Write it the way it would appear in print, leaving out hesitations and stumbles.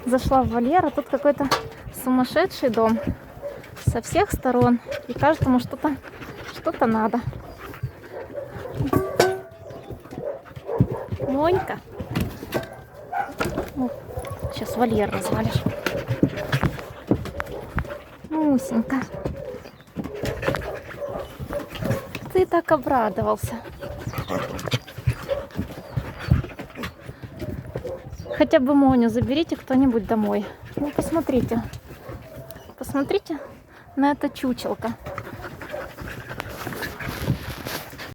Зашла в вольер, а тут какой-то сумасшедший дом со всех сторон. И каждому что-то надо. Монька. Ну, сейчас вольер развалишь. Мусенька. Ты так обрадовался. Хотя бы Моню заберите кто-нибудь домой. Ну, посмотрите. Посмотрите на это чучелко.